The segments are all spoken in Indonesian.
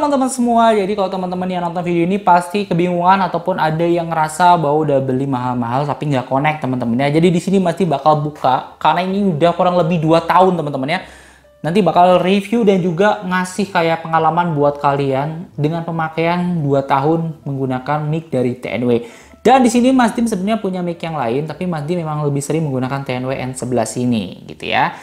teman-teman semua, jadi kalau teman-teman yang nonton video ini pasti kebingungan ataupun ada yang ngerasa bahwa udah beli mahal-mahal tapi nggak connect teman-teman ya. Jadi di sini pasti bakal buka karena ini udah kurang lebih 2 tahun teman-teman ya. Nanti bakal review dan juga ngasih kayak pengalaman buat kalian dengan pemakaian 2 tahun menggunakan mic dari TNW. Dan di sini Mas Dim sebenarnya punya mic yang lain, tapi Mas Dim memang lebih sering menggunakan TNW N11 ini gitu ya.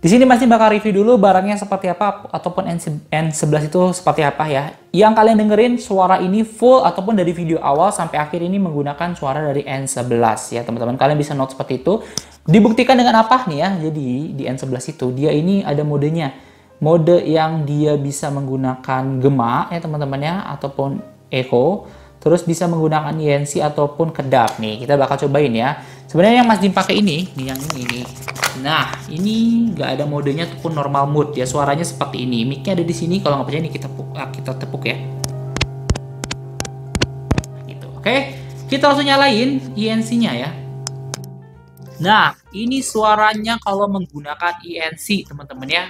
Di sini Mas Dim bakal review dulu barangnya seperti apa ataupun N11 itu seperti apa ya. Yang kalian dengerin suara ini full ataupun dari video awal sampai akhir ini menggunakan suara dari N11 ya teman-teman. Kalian bisa note seperti itu. Dibuktikan dengan apa nih ya. Jadi di N11 itu dia ini ada modenya. Mode yang dia bisa menggunakan gema ya teman-teman ya ataupun echo. Terus bisa menggunakan INC ataupun kedap nih. Kita bakal cobain ya. Sebenarnya yang Mas Dim pakai ini nih yang ini nih. Nah, ini nggak ada modenya ataupun normal mode ya. Suaranya seperti ini. Mic-nya ada di sini. Kalau nggak percaya nih kita tepuk ya. Gitu. Oke. Kita langsung nyalain INC-nya ya. Nah, ini suaranya kalau menggunakan INC, teman-teman ya.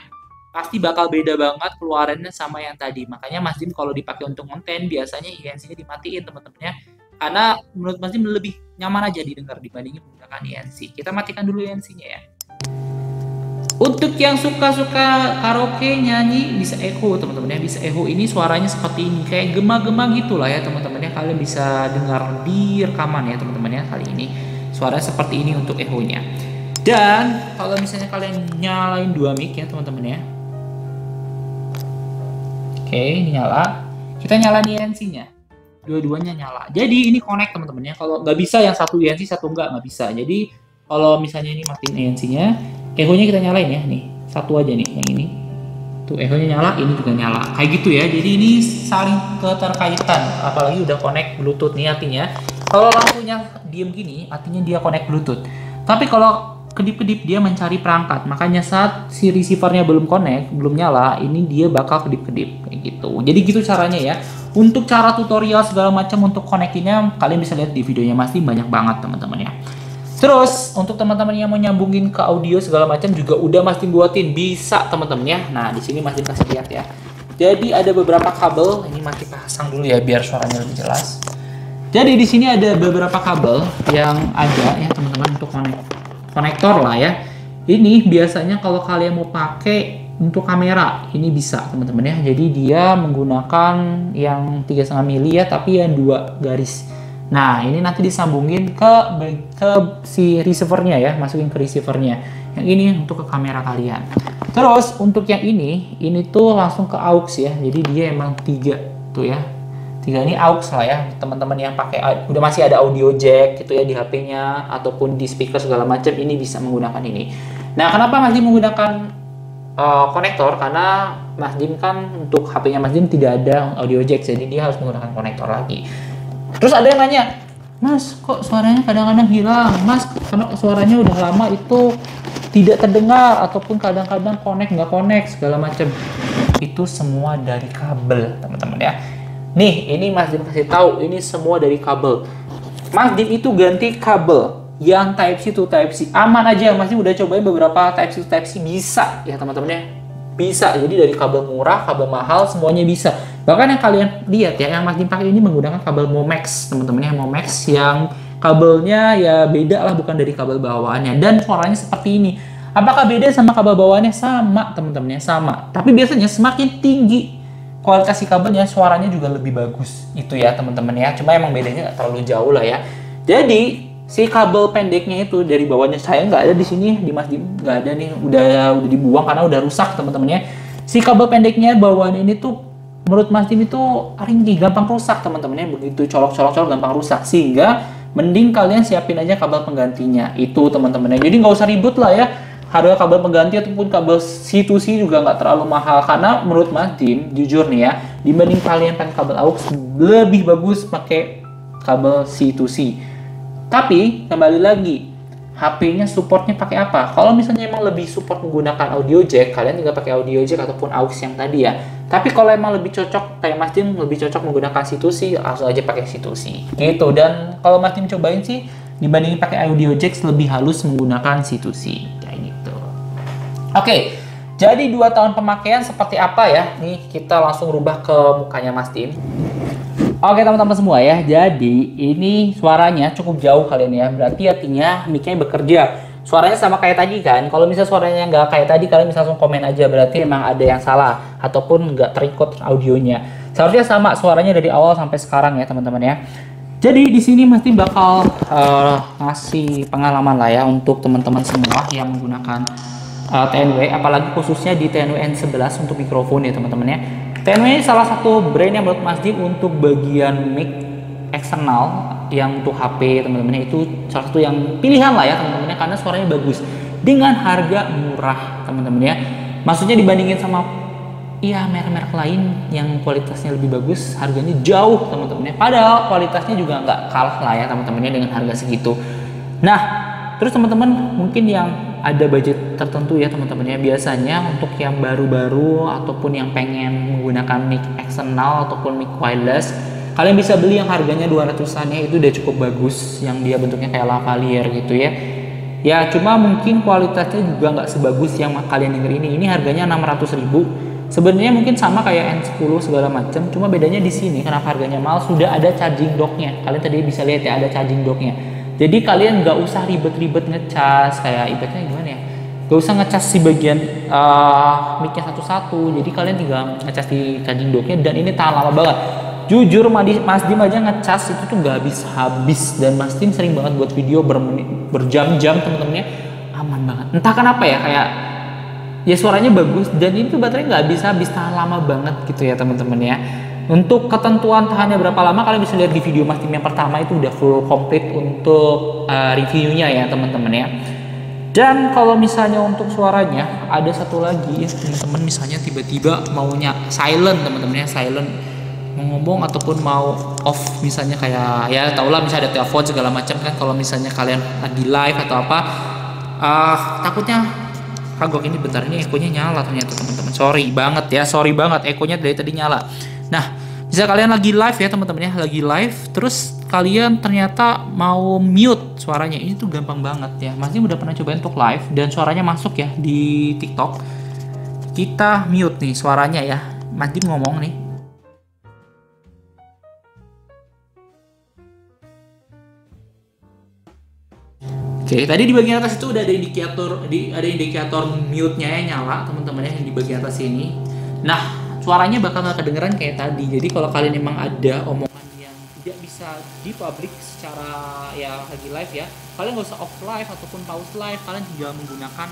Pasti bakal beda banget keluarannya sama yang tadi. Makanya Mas Dim kalau dipakai untuk konten biasanya INC-nya dimatiin teman-teman ya. Karena menurut Mas Dim lebih nyaman aja didengar dibandingin menggunakan INC. Kita matikan dulu INC-nya ya. Untuk yang suka-suka karaoke nyanyi bisa echo teman-teman ya. Bisa echo ini suaranya seperti ini. Kayak gema-gema gitu lah ya teman-teman ya. Kalian bisa dengar di rekaman ya teman-teman ya kali ini. Suaranya seperti ini untuk echo-nya. Dan kalau misalnya kalian nyalain 2 mic ya teman-teman ya. Oke, ini nyala. Kita nyalain INC-nya. Dua-duanya nyala. Jadi ini connect teman-teman ya. Kalau nggak bisa yang satu INC satu nggak bisa. Jadi kalau misalnya ini matiin INC-nya, echo-nya kita nyalain ya. Nih, satu aja nih yang ini. Tuh echo-nya nyala, ini juga nyala. Kayak gitu ya. Jadi ini saling keterkaitan. Apalagi udah connect Bluetooth nih artinya. Kalau lampunya diem gini, artinya dia connect Bluetooth. Tapi kalau kedip-kedip dia mencari perangkat, makanya saat si receivernya belum connect, belum nyala, ini dia bakal kedip-kedip kayak gitu. Jadi gitu caranya ya. Untuk cara tutorial segala macam untuk connectingnya kalian bisa lihat di videonya Mas Dim banyak banget teman-teman ya. Terus untuk teman-teman yang mau nyambungin ke audio segala macam juga udah Mas Dim buatin, bisa teman-teman ya. Nah di sini Mas Dim kasih lihat ya. Jadi ada beberapa kabel, ini Mas Dim pasang dulu ya biar suaranya lebih jelas. Jadi di sini ada beberapa kabel yang ada ya teman-teman untuk konektor lah ya. Ini biasanya kalau kalian mau pakai untuk kamera ini bisa teman-teman ya. Jadi dia menggunakan yang 3,5 mili ya tapi yang 2 garis. Nah ini nanti disambungin ke si receivernya ya, masukin ke receivernya. Yang ini untuk ke kamera kalian. Terus untuk yang ini tuh langsung ke aux ya. Jadi dia emang 3 tuh ya. 3 ini aux lah ya, teman-teman yang pakai udah masih ada audio jack gitu ya di HP-nya ataupun di speaker segala macam ini bisa menggunakan ini. Nah, kenapa Mas Dim menggunakan konektor? Karena Mas Dim kan untuk HP-nya Mas Dim tidak ada audio jack, jadi dia harus menggunakan konektor lagi. Terus ada yang nanya, Mas kok suaranya kadang-kadang hilang? Mas, karena suaranya udah lama itu tidak terdengar ataupun kadang-kadang nggak connect segala macam. Itu semua dari kabel, teman-teman ya. Nih, ini Mas Dim kasih tahu, ini semua dari kabel. Mas Dim itu ganti kabel yang Type-C to Type-C. Aman aja, Mas Dim udah cobain beberapa Type-C to Type-C bisa ya teman-teman ya. Bisa, jadi dari kabel murah, kabel mahal, semuanya bisa. Bahkan yang kalian lihat ya, yang Mas Dim pakai ini menggunakan kabel Momex, teman-teman ya. Momex yang kabelnya ya beda lah, bukan dari kabel bawaannya. Dan suaranya seperti ini. Apakah beda sama kabel bawaannya? Sama, teman-teman ya, sama. Tapi biasanya semakin tinggi kualitas si kabelnya, suaranya juga lebih bagus itu ya teman-teman ya. Cuma emang bedanya nggak terlalu jauh lah ya. Jadi si kabel pendeknya itu dari bawahnya saya nggak ada di sini, di Mas Dim nggak ada nih, udah dibuang karena udah rusak teman-teman ya. Si kabel pendeknya bawaan ini tuh menurut Mas Dim itu ringkih, gampang rusak teman-teman ya. Begitu colok-colok gampang rusak, sehingga mending kalian siapin aja kabel penggantinya itu teman-teman ya. Jadi nggak usah ribut lah ya. Harga kabel pengganti ataupun kabel C2C juga nggak terlalu mahal, karena menurut Mas Dim jujur nih ya, dibanding kalian pakai kabel aux lebih bagus pakai kabel C2C. Tapi kembali lagi, HP-nya supportnya pakai apa? Kalau misalnya emang lebih support menggunakan audio jack, kalian tinggal pakai audio jack ataupun aux yang tadi ya. Tapi kalau emang lebih cocok, kayak Mas Dim lebih cocok menggunakan C2C, langsung aja pakai C2C gitu. Dan kalau Mas Dim cobain sih, dibandingin pakai audio jack lebih halus menggunakan C2C kayak gitu. Oke, Jadi 2 tahun pemakaian seperti apa ya? Nih kita langsung rubah ke mukanya Mas Dim. Oke teman-teman semua ya, jadi ini suaranya cukup jauh kalian ya, berarti artinya mic-nya bekerja. Suaranya sama kayak tadi kan, kalau misalnya suaranya nggak kayak tadi kalian bisa langsung komen aja, berarti emang ada yang salah ataupun nggak terikut audionya. Seharusnya sama suaranya dari awal sampai sekarang ya teman-teman ya. Jadi di sini mesti bakal ngasih pengalaman lah ya untuk teman-teman semua yang menggunakan TNW, apalagi khususnya di TNW N11 untuk mikrofon ya teman-teman ya. TNW ini salah satu brand yang menurut Mas Dim untuk bagian mic eksternal yang untuk HP teman-teman itu salah satu yang pilihan lah ya teman-teman ya, karena suaranya bagus dengan harga murah teman-teman ya. Maksudnya dibandingin sama iya merek-merek lain yang kualitasnya lebih bagus, harganya jauh teman-teman ya. Padahal kualitasnya juga nggak kalah lah ya teman-teman ya dengan harga segitu. Nah, terus teman-teman mungkin yang ada budget tertentu ya teman-teman ya, biasanya untuk yang baru-baru ataupun yang pengen menggunakan mic eksternal ataupun mic wireless, kalian bisa beli yang harganya 200-an ya, itu udah cukup bagus, yang dia bentuknya kayak lavalier gitu ya. Ya cuma mungkin kualitasnya juga nggak sebagus yang kalian denger ini harganya 600.000. Sebenarnya mungkin sama kayak N10 segala macam, cuma bedanya di sini kenapa harganya mahal, sudah ada charging docknya. Kalian tadi bisa lihat ya, ada charging docknya. Jadi kalian nggak usah ribet-ribet ngecas, kayak ibaratnya gimana ya, nggak usah ngecas si bagian mic-nya satu-satu. Jadi kalian tinggal ngecas di charging docknya, dan ini tahan lama banget. Jujur Mas Dim aja ngecas itu tuh nggak habis-habis, dan Mas Dim sering banget buat video berjam-jam temen-temennya, aman banget. Entah kenapa ya, kayak ya suaranya bagus, dan ini tuh baterainya nggak habis-habis, tahan lama banget gitu ya teman-teman ya. Untuk ketentuan tahannya berapa lama kalian bisa lihat di video Mas Dim yang pertama, itu udah full complete untuk reviewnya ya teman-teman ya. Dan kalau misalnya untuk suaranya ada satu lagi ya teman-teman, misalnya tiba-tiba maunya silent teman-teman ya, silent mau ngomong ataupun mau off, misalnya kayak ya tau lah misalnya ada telepon segala macam kan, kalau misalnya kalian lagi live atau apa, takutnya kagok ini bentar, ini ekonya nyala ternyata teman-teman. Sorry banget ekonya dari tadi nyala. Nah, bisa kalian lagi live ya teman-teman ya, lagi live terus kalian ternyata mau mute suaranya, ini tuh gampang banget ya. Mas Dim udah pernah cobain untuk live dan suaranya masuk ya di TikTok. Kita mute nih suaranya ya, Mas Dim ngomong nih. Oke, tadi di bagian atas itu udah ada indikator mute-nya ya nyala teman-teman ya, yang di bagian atas ini. Nah, suaranya bakal nggak kedengeran kayak tadi. Jadi kalau kalian memang ada omongan yang tidak bisa dipublik secara ya lagi live ya, kalian nggak usah off live ataupun pause live, kalian tinggal menggunakan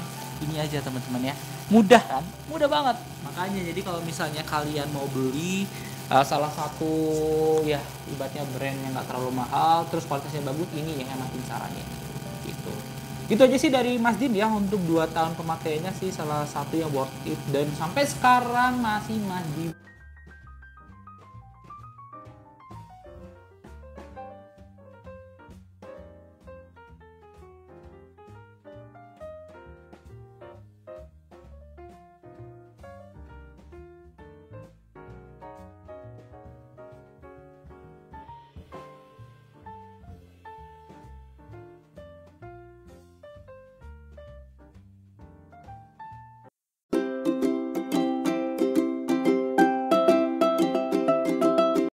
ini aja teman-teman ya. Mudah kan? Mudah banget. Makanya jadi kalau misalnya kalian mau beli salah satu ya ibaratnya brand yang nggak terlalu mahal terus kualitasnya bagus, ini ya enakin caranya gitu. Itu aja sih dari Mas Dim ya, untuk 2 tahun pemakaiannya sih salah satu yang worth it, dan sampai sekarang masih Mas Dim